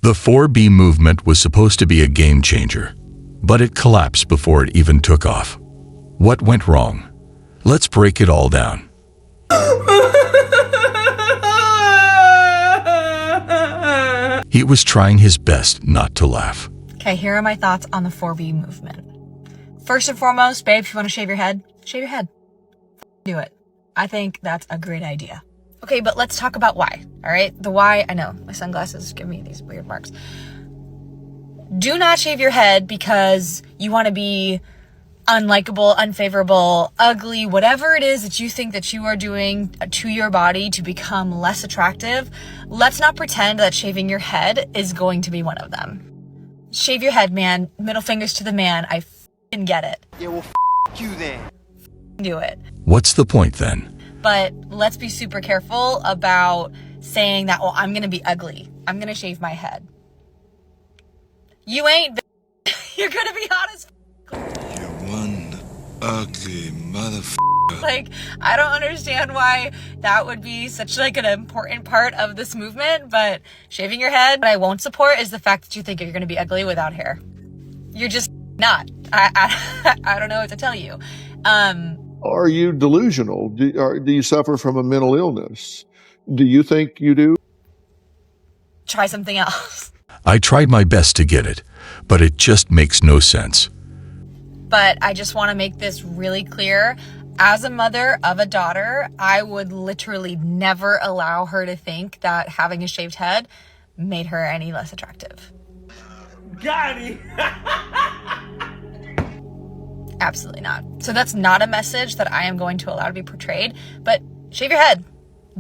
The 4B movement was supposed to be a game changer, but it collapsed before it even took off. What went wrong? Let's break it all down. He was trying his best not to laugh. Okay, here are my thoughts on the 4B movement. First and foremost, babe, if you want to shave your head, shave your head. Do it. I think that's a great idea. Okay, but let's talk about why, all right? The why, I know, my sunglasses give me these weird marks. Do not shave your head because you want to be unlikable, unfavorable, ugly, whatever it is that you think that you are doing to your body to become less attractive. Let's not pretend that shaving your head is going to be one of them. Shave your head, man. Middle fingers to the man. I f***ing get it. Yeah, well, you then. Do it. What's the point then? But let's be super careful about saying that, well, I'm going to be ugly. I'm going to shave my head. You ain't, you're going to be hot as You're one ugly motherfucker. Like, I don't understand why that would be such like an important part of this movement, but shaving your head, what I won't support is the fact that you think you're going to be ugly without hair. You're just not. I don't know what to tell you. Are you delusional? Do you suffer from a mental illness? Do you think you do? Try something else. I tried my best to get it, but it just makes no sense. But I just want to make this really clear. As a mother of a daughter, I would literally never allow her to think that having a shaved head made her any less attractive. Got it. Absolutely not. So that's not a message that I am going to allow to be portrayed, but shave your head.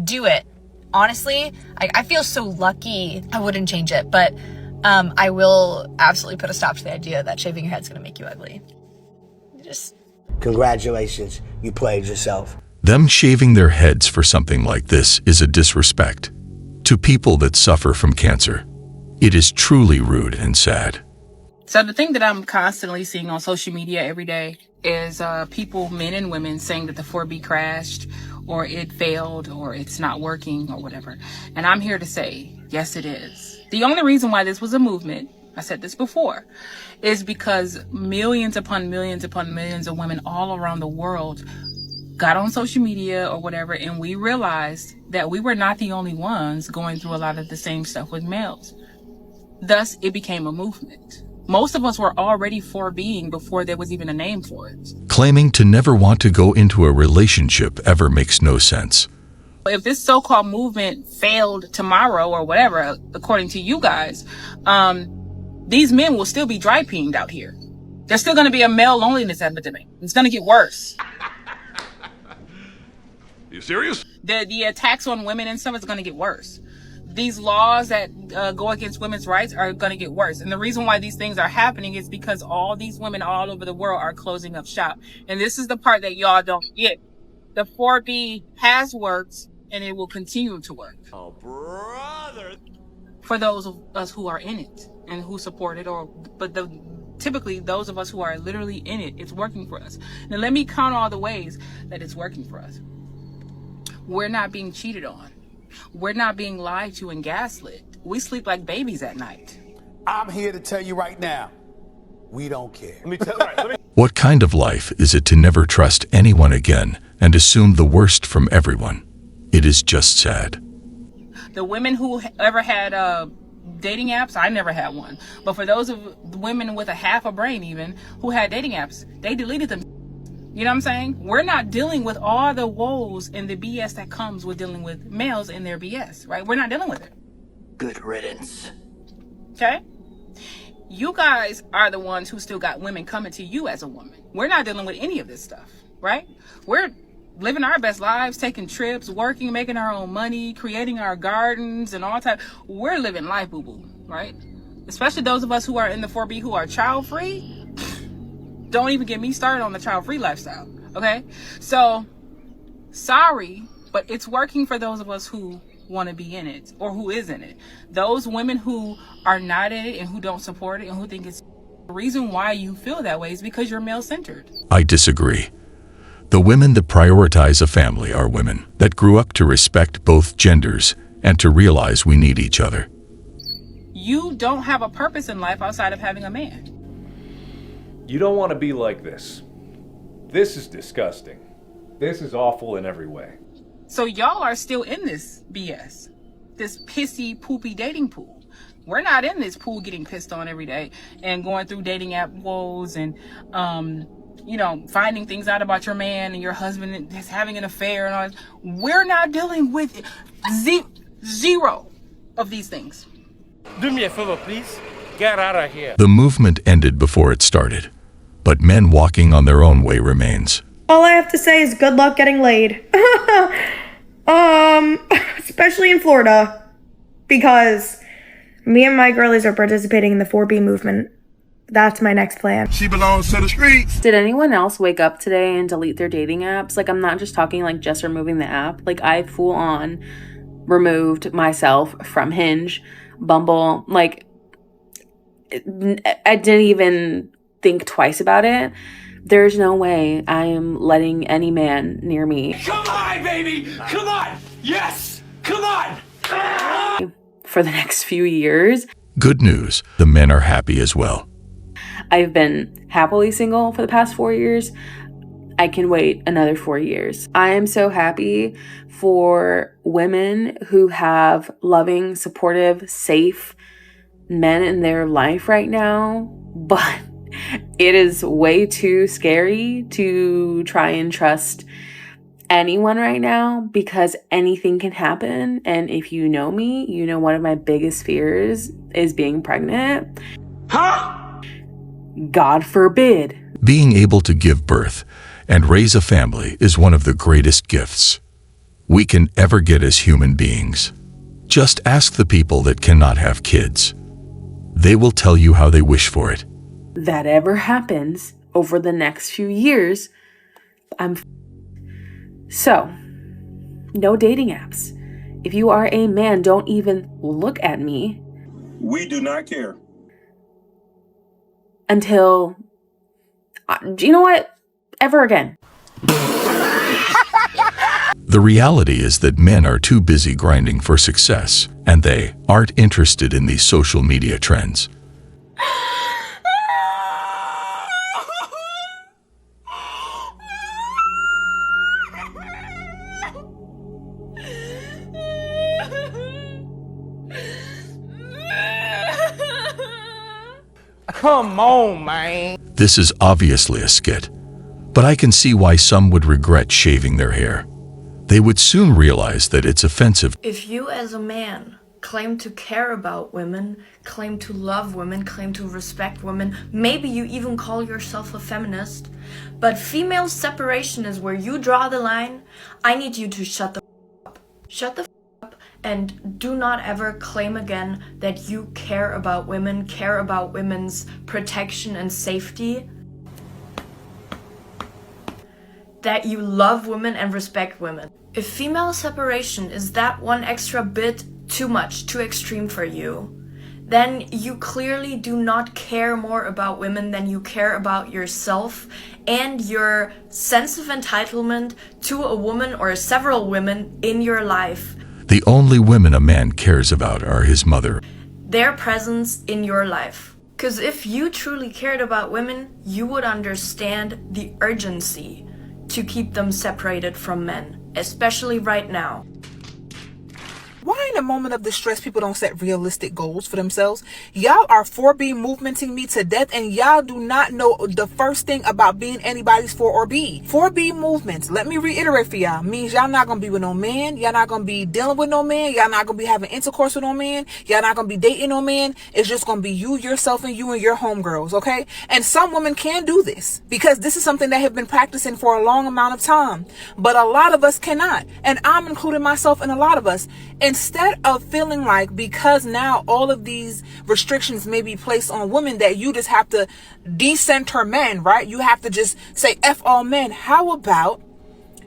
Do it. Honestly, I feel so lucky. I wouldn't change it, but I will absolutely put a stop to the idea that shaving your head is going to make you ugly. Just... Congratulations, you played yourself. Them shaving their heads for something like this is a disrespect to people that suffer from cancer. It is truly rude and sad. So the thing that I'm constantly seeing on social media every day is people, men and women, saying that the 4B crashed or it failed or it's not working or whatever. And I'm here to say, yes, it is. The only reason why this was a movement, I said this before, is because millions upon millions upon millions of women all around the world got on social media or whatever, and we realized that we were not the only ones going through a lot of the same stuff with males. Thus, it became a movement. Most of us were already 4Bing before there was even a name for it. Claiming to never want to go into a relationship ever makes no sense. If this so-called movement failed tomorrow or whatever, according to you guys, these men will still be dry peeing out here. There's still going to be a male loneliness epidemic. It's going to get worse. You serious? The attacks on women and stuff is going to get worse. These laws that go against women's rights are going to get worse. And the reason why these things are happening is because all these women all over the world are closing up shop. And this is the part that y'all don't get. The 4B has worked and it will continue to work. Oh, brother. For those of us who are in it and who support it, typically those of us who are literally in it, it's working for us. Now let me count all the ways that it's working for us. We're not being cheated on. We're not being lied to and gaslit. We sleep like babies at night. I'm here to tell you right now, we don't care. What kind of life is it to never trust anyone again and assume the worst from everyone? It is just sad. The women who ever had dating apps, I never had one. But for those of the women with a half a brain even who had dating apps, they deleted them. You know what I'm saying? We're not dealing with all the woes and the BS that comes with dealing with males and their BS, right? We're not dealing with it. Good riddance. Okay? You guys are the ones who still got women coming to you as a woman. We're not dealing with any of this stuff, right? We're living our best lives, taking trips, working, making our own money, creating our gardens and all type. We're living life, boo-boo, right? Especially those of us who are in the 4B who are child-free. Don't even get me started on the child-free lifestyle, okay? So, sorry, but it's working for those of us who want to be in it or who is in it. Those women who are not in it and who don't support it and who think it's the reason why you feel that way is because you're male-centered. I disagree. The women that prioritize a family are women that grew up to respect both genders and to realize we need each other. you don't have a purpose in life outside of having a man. You don't want to be like this. This is disgusting. This is awful in every way. So y'all are still in this BS, this pissy, poopy dating pool. We're not in this pool getting pissed on every day and going through dating app woes and, finding things out about your man and your husband is having an affair and all that. We're not dealing with zero of these things. Do me a favor, please. Get out of here. The movement ended before it started, but men walking on their own way remains. All I have to say is good luck getting laid. Especially in Florida, because me and my girlies are participating in the 4B movement. That's my next plan. She belongs to the streets. Did anyone else wake up today and delete their dating apps? Like, I'm not just talking like just removing the app. Like, I full on removed myself from Hinge, Bumble. Like, I didn't even think twice about it. There's no way I am letting any man near me. Come on, baby! Come on! Yes! Come on! For the next few years. Good news, the men are happy as well. I've been happily single for the past 4 years. I can wait another 4 years. I am so happy for women who have loving, supportive, safe men in their life right now, but it is way too scary to try and trust anyone right now because anything can happen. And if you know me, you know one of my biggest fears is being pregnant. Huh? God forbid. Being able to give birth and raise a family is one of the greatest gifts we can ever get as human beings. Just ask the people that cannot have kids. They will tell you how they wish for it. That ever happens over the next few years, So, no dating apps. If you are a man, don't even look at me. We do not care. Until, you know what? Ever again. The reality is that men are too busy grinding for success, and they aren't interested in these social media trends. Come on, man. This is obviously a skit, but I can see why some would regret shaving their hair. They would soon realize that it's offensive. If you as a man claim to care about women, claim to love women, claim to respect women, maybe you even call yourself a feminist, but female separation is where you draw the line, I need you to shut the up. Shut the up and do not ever claim again that you care about women's protection and safety, that you love women and respect women. If female separation is that one extra bit too much, too extreme for you, then you clearly do not care more about women than you care about yourself and your sense of entitlement to a woman or several women in your life. The only women a man cares about are his mother. Their presence in your life. Because if you truly cared about women, you would understand the urgency to keep them separated from men, especially right now. Why in a moment of distress people don't set realistic goals for themselves? Y'all are 4B movementing me to death, and y'all do not know the first thing about being anybody's 4 or B. 4B movements, let me reiterate for y'all, means y'all not gonna be with no man, y'all not gonna be dealing with no man, y'all not gonna be having intercourse with no man, y'all not gonna be dating no man. It's just gonna be you, yourself, and you and your homegirls, okay? And some women can do this because this is something they have been practicing for a long amount of time. But a lot of us cannot, and I'm including myself in a lot of us. Instead of feeling like because now all of these restrictions may be placed on women that you just have to decenter men, right? You have to just say F all men. How about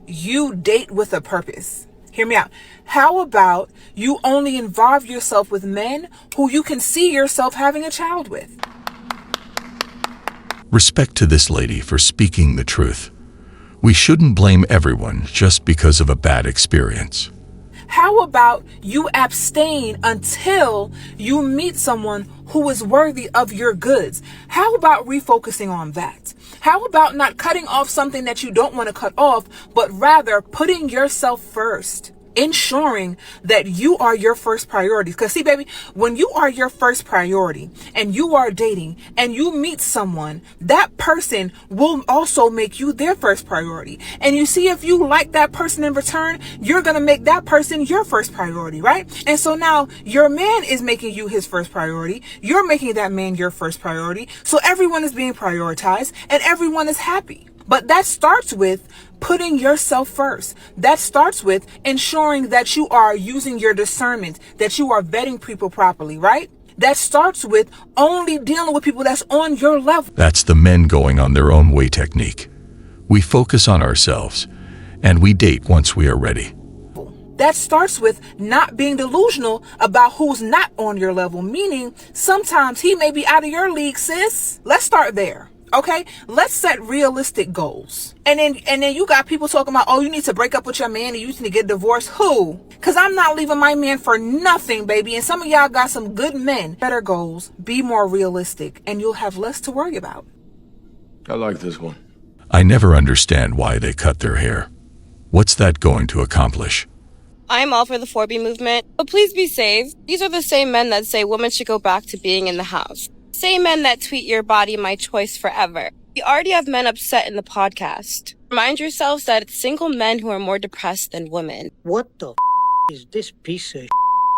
you date with a purpose? Hear me out. How about you only involve yourself with men who you can see yourself having a child with? Respect to this lady for speaking the truth. We shouldn't blame everyone just because of a bad experience. How about you abstain until you meet someone who is worthy of your goods? How about refocusing on that? How about not cutting off something that you don't want to cut off, but rather putting yourself first? Ensuring that you are your first priority. Because see, baby, when you are your first priority and you are dating and you meet someone, that person will also make you their first priority. And you see, if you like that person in return, you're going to make that person your first priority, right? And so now your man is making you his first priority. You're making that man your first priority. So everyone is being prioritized and everyone is happy. But that starts with putting yourself first. That starts with ensuring that you are using your discernment, that you are vetting people properly, right? That starts with only dealing with people that's on your level. That's the men going on their own way technique. We focus on ourselves, and we date once we are ready. That starts with not being delusional about who's not on your level, meaning sometimes he may be out of your league, sis. Let's start there. Okay, let's set realistic goals. And then you got people talking about, oh, you need to break up with your man and you need to get divorced. Who? Because I'm not leaving my man for nothing, baby. And some of y'all got some good men. Better goals, be more realistic, and you'll have less to worry about. I like this one. I never understand why they cut their hair. What's that going to accomplish? I'm all for the 4B movement, but please be safe. These are the same men that say women should go back to being in the house. Same men that tweet your body my choice forever. You already have men upset in the podcast. Remind yourselves that it's single men who are more depressed than women. What the is this piece of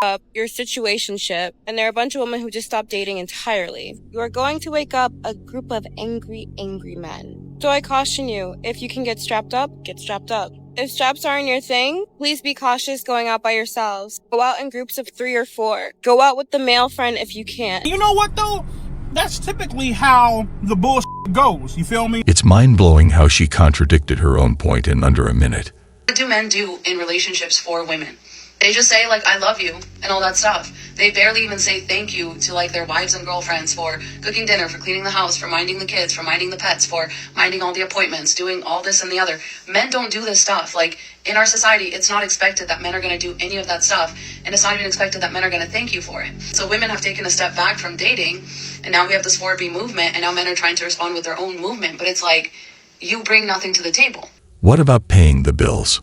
Up your situationship, and there are a bunch of women who just stopped dating entirely. You are going to wake up a group of angry men. So I caution you, if you can get strapped up, get strapped up. If straps aren't your thing, please be cautious going out by yourselves. Go out in groups of 3 or 4. Go out with the male friend if you can. You know what though? That's typically how the bullshit goes. You feel me? It's mind-blowing how she contradicted her own point in under a minute. What do men do in relationships for women? They just say, like, I love you and all that stuff. They barely even say thank you to, like, their wives and girlfriends for cooking dinner, for cleaning the house, for minding the kids, for minding the pets, for minding all the appointments, doing all this and the other. Men don't do this stuff. Like, in our society, it's not expected that men are going to do any of that stuff. And it's not even expected that men are going to thank you for it. So women have taken a step back from dating. And now we have this 4B movement. And now men are trying to respond with their own movement. But it's like, you bring nothing to the table. What about paying the bills?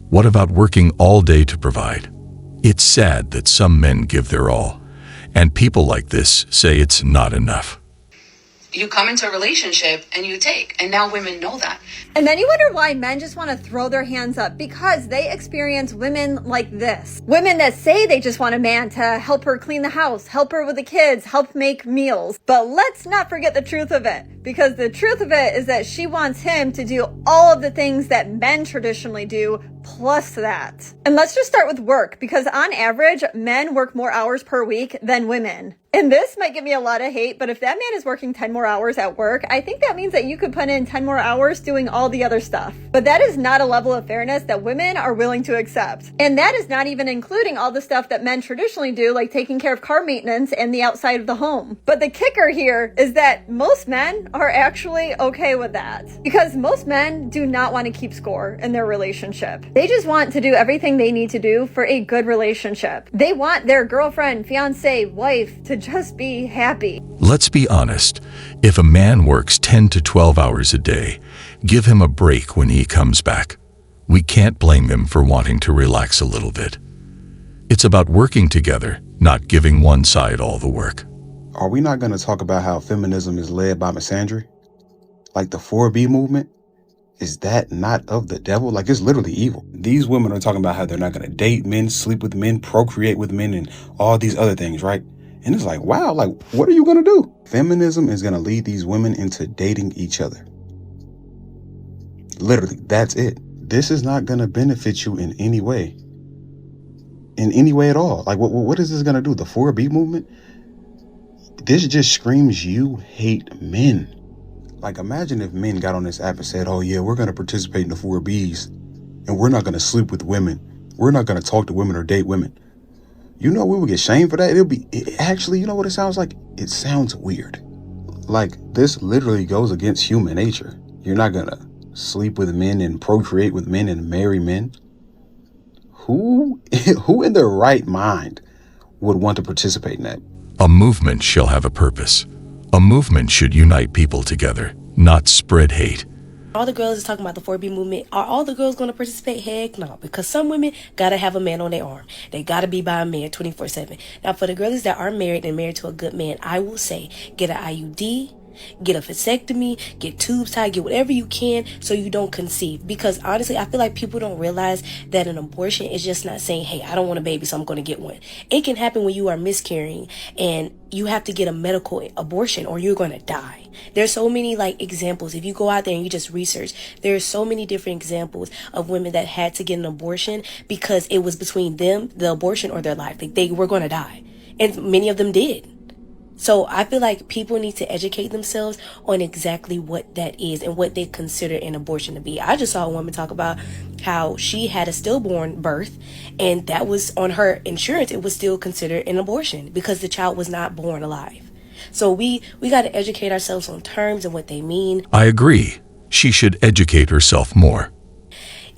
What about working all day to provide? It's sad that some men give their all, and people like this say it's not enough. You come into a relationship and you take, and now women know that. And then you wonder why men just want to throw their hands up, because they experience women like this. Women that say they just want a man to help her clean the house, help her with the kids, help make meals. But let's not forget the truth of it, because the truth of it is that she wants him to do all of the things that men traditionally do, plus that. And let's just start with work, because on average, men work more hours per week than women. And this might give me a lot of hate, but if that man is working 10 more hours at work, I think that means that you could put in 10 more hours doing all the other stuff. But that is not a level of fairness that women are willing to accept. And that is not even including all the stuff that men traditionally do, like taking care of car maintenance and the outside of the home. But the kicker here is that most men are actually okay with that, because most men do not want to keep score in their relationship. They just want to do everything they need to do for a good relationship. They want their girlfriend, fiance, wife to just be happy. Let's be honest. If a man works 10 to 12 hours a day, give him a break when he comes back. We can't blame him for wanting to relax a little bit. It's about working together, not giving one side all the work. Are we not going to talk about how feminism is led by misandry? Like the 4B movement? Is that not of the devil? Like, it's literally evil. These women are talking about how they're not going to date men, sleep with men, procreate with men, and all these other things, right? And it's like, wow, like, what are you going to do? Feminism is going to lead these women into dating each other. Literally, that's it. This is not going to benefit you in any way. In any way at all. Like, what is this going to do? The 4B movement? This just screams you hate men. Like, imagine if men got on this app and said, oh yeah, we're going to participate in the 4Bs and we're not going to sleep with women. We're not going to talk to women or date women. You know, we would get shamed for that. Actually, you know what it sounds like? It sounds weird. Like, this literally goes against human nature. You're not going to sleep with men and procreate with men and marry men. Who in their right mind would want to participate in that? A movement shall have a purpose. A movement should unite people together, not spread hate. All the girls is talking about the 4B movement. Are all the girls going to participate? Heck no, because some women got to have a man on their arm. They got to be by a man 24/7. Now, for the girls that are married and married to a good man, I will say, get an IUD, get a vasectomy, get tubes tied, get whatever you can so you don't conceive. Because honestly, I feel like people don't realize that an abortion is just not saying, hey, I don't want a baby, so I'm going to get one. It can happen when you are miscarrying and you have to get a medical abortion or you're going to die. There's so many examples. If you go out there and you just research, there's so many different examples of women that had to get an abortion because it was between them, the abortion, or their life. They were going to die. And many of them did. So I feel like people need to educate themselves on exactly what that is and what they consider an abortion to be. I just saw a woman talk about how she had a stillborn birth and that was on her insurance. It was still considered an abortion because the child was not born alive. So we got to educate ourselves on terms and what they mean. I agree. She should educate herself more.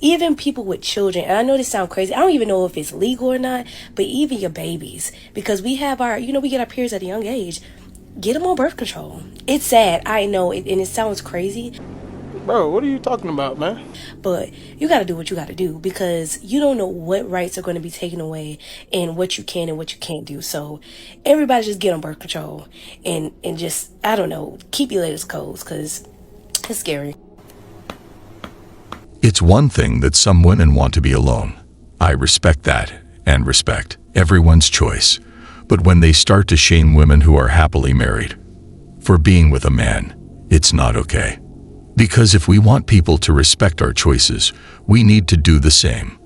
Even people with children, and I know this sounds crazy, I don't even know if it's legal or not, but even your babies, because we have our, we get our periods at a young age, get them on birth control. It's sad, I know, and it sounds crazy. Bro, what are you talking about, man? But you got to do what you got to do because you don't know what rights are going to be taken away and what you can and what you can't do. So everybody just get on birth control and just, I don't know, keep your latest codes because it's scary. It's one thing that some women want to be alone. I respect that and respect everyone's choice. But when they start to shame women who are happily married for being with a man, it's not okay. Because if we want people to respect our choices, we need to do the same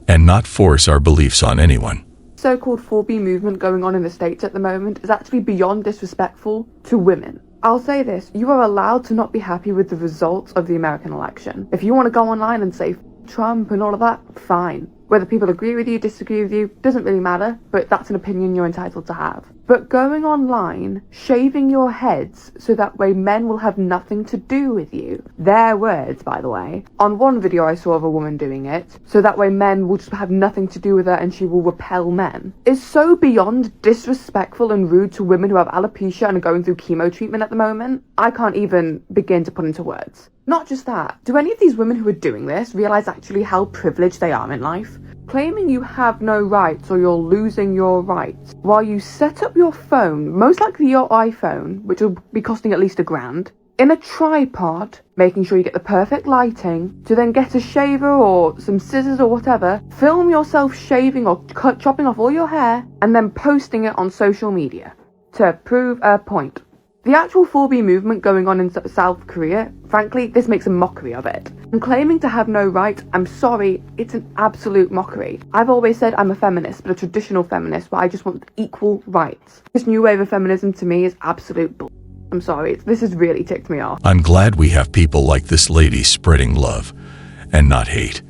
and not force our beliefs on anyone. So-called 4B movement going on in the States at the moment is actually beyond disrespectful to women. I'll say this, you are allowed to not be happy with the results of the American election. If you want to go online and say Trump and all of that, fine. Whether people agree with you, disagree with you, doesn't really matter, but that's an opinion you're entitled to have. But going online, shaving your heads so that way men will have nothing to do with you, their words, by the way. On one video I saw of a woman doing it, so that way men will just have nothing to do with her and she will repel men, is so beyond disrespectful and rude to women who have alopecia and are going through chemo treatment at the moment. I can't even begin to put into words. Not just that, do any of these women who are doing this realise actually how privileged they are in life? Claiming you have no rights or you're losing your rights while you set up your phone, most likely your iPhone, which will be costing at least $1,000, in a tripod, making sure you get the perfect lighting, to then get a shaver or some scissors or whatever, film yourself shaving or chopping off all your hair, and then posting it on social media to prove a point. The actual 4B movement going on in South Korea, frankly, this makes a mockery of it. And claiming to have no right, I'm sorry, it's an absolute mockery. I've always said I'm a feminist, but a traditional feminist where I just want equal rights. This new wave of feminism to me is absolute bull. I'm sorry, this has really ticked me off. I'm glad we have people like this lady spreading love and not hate.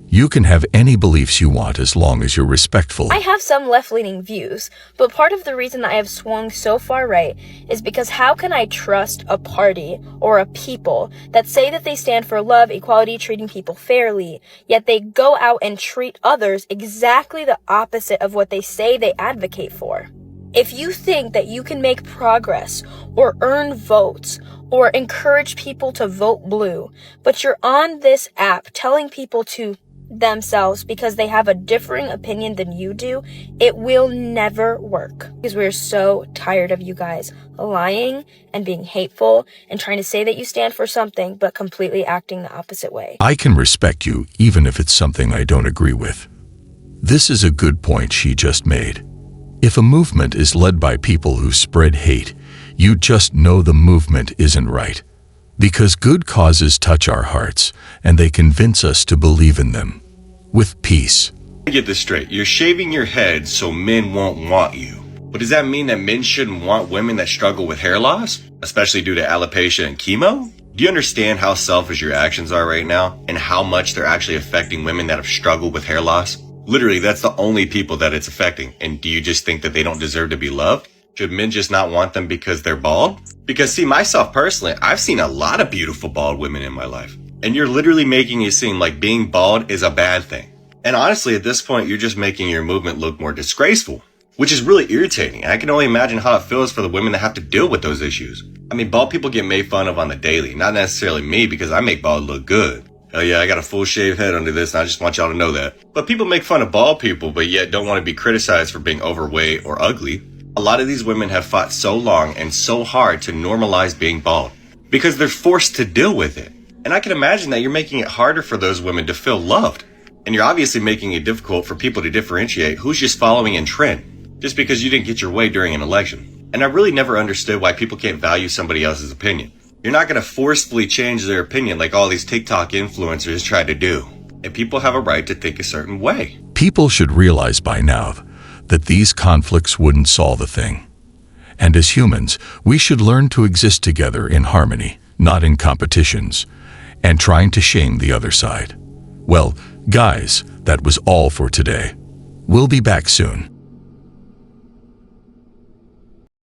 You can have any beliefs you want as long as you're respectful. I have some left-leaning views, but part of the reason I have swung so far right is because how can I trust a party or a people that say that they stand for love, equality, treating people fairly, yet they go out and treat others exactly the opposite of what they say they advocate for? If you think that you can make progress or earn votes or encourage people to vote blue, but you're on this app telling people to themselves because they have a differing opinion than you do, it will never work. Because we're so tired of you guys lying and being hateful and trying to say that you stand for something but completely acting the opposite way. I can respect you even if it's something I don't agree with. This is a good point she just made. If a movement is led by people who spread hate, you just know the movement isn't right. Because good causes touch our hearts, and they convince us to believe in them. With peace. Get this straight. You're shaving your head so men won't want you. But does that mean that men shouldn't want women that struggle with hair loss? Especially due to alopecia and chemo? Do you understand how selfish your actions are right now? And how much they're actually affecting women that have struggled with hair loss? Literally, that's the only people that it's affecting. And do you just think that they don't deserve to be loved? Should men just not want them because they're bald? Because see, myself personally, I've seen a lot of beautiful bald women in my life. And you're literally making it seem like being bald is a bad thing. And honestly, at this point, you're just making your movement look more disgraceful, which is really irritating. I can only imagine how it feels for the women that have to deal with those issues. I mean, bald people get made fun of on the daily, not necessarily me because I make bald look good. Oh yeah, I got a full shaved head under this and I just want y'all to know that. But people make fun of bald people, but yet don't want to be criticized for being overweight or ugly. A lot of these women have fought so long and so hard to normalize being bald because they're forced to deal with it. And I can imagine that you're making it harder for those women to feel loved. And you're obviously making it difficult for people to differentiate who's just following in trend, just because you didn't get your way during an election. And I really never understood why people can't value somebody else's opinion. You're not going to forcefully change their opinion like all these TikTok influencers try to do. And people have a right to think a certain way. People should realize by now that these conflicts wouldn't solve a thing. And as humans, we should learn to exist together in harmony, not in competitions, and trying to shame the other side. Well, guys, that was all for today. We'll be back soon.